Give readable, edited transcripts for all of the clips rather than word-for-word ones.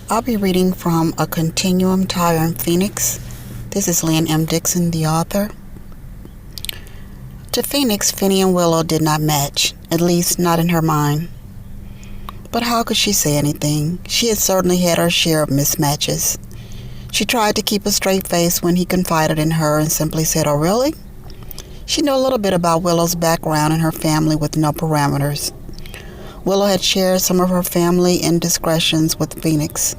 I'll be reading from a Continnum, Tyre, and Phoenix. This is Lynn M. Dixon, the author. To Phoenix, Phinny and Willow did not match, at least not in her mind. But how could she say anything? She had certainly had her share of mismatches. She tried to keep a straight face when he confided in her and simply said, "Oh, really?" She knew a little bit about Willow's background and her family with no parameters. Willow had shared some of her family indiscretions with Phoenix.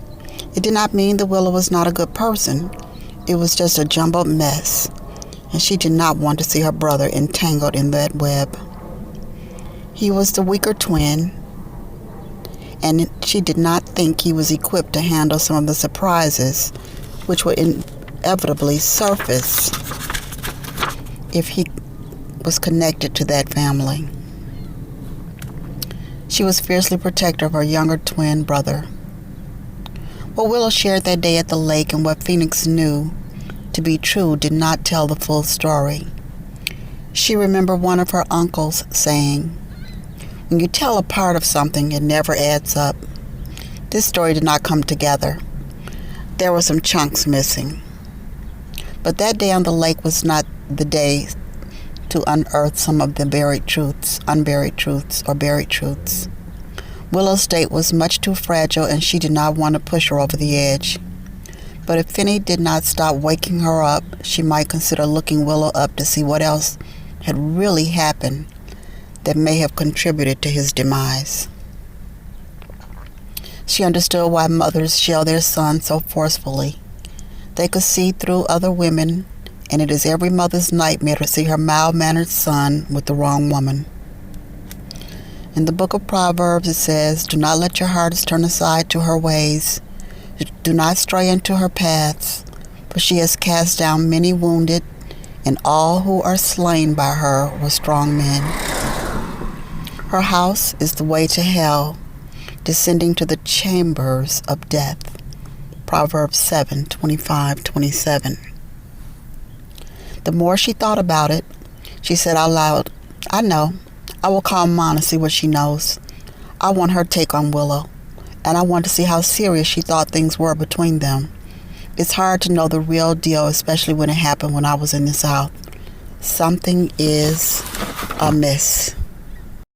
It did not mean that Willow was not a good person. It was just a jumbled mess, and she did not want to see her brother entangled in that web. He was the weaker twin, and she did not think he was equipped to handle some of the surprises which would inevitably surface if he was connected to that family. She was fiercely protective of her younger twin brother. What Willow shared that day at the lake and what Phoenix knew to be true did not tell the full story. She remembered one of her uncles saying, "When you tell a part of something, it never adds up." This story did not come together. There were some chunks missing. But that day on the lake was not the day to unearth some of the unburied truths. Willow's state was much too fragile, and she did not want to push her over the edge. But if Phinny did not stop waking her up, she might consider looking Willow up to see what else had really happened that may have contributed to his demise. She understood why mothers shell their sons so forcefully. They could see through other women, and it is every mother's nightmare to see her mild-mannered son with the wrong woman. In the book of Proverbs it says, "Do not let your hearts turn aside to her ways. Do not stray into her paths, for she has cast down many wounded, and all who are slain by her were strong men. Her house is the way to hell, descending to the chambers of death." Proverbs 7:25-27. The more she thought about it, she said out loud, "I know. I will call Mom and see what she knows. I want her take on Willow, and I want to see how serious she thought things were between them. It's hard to know the real deal, especially when it happened when I was in the South. Something is amiss."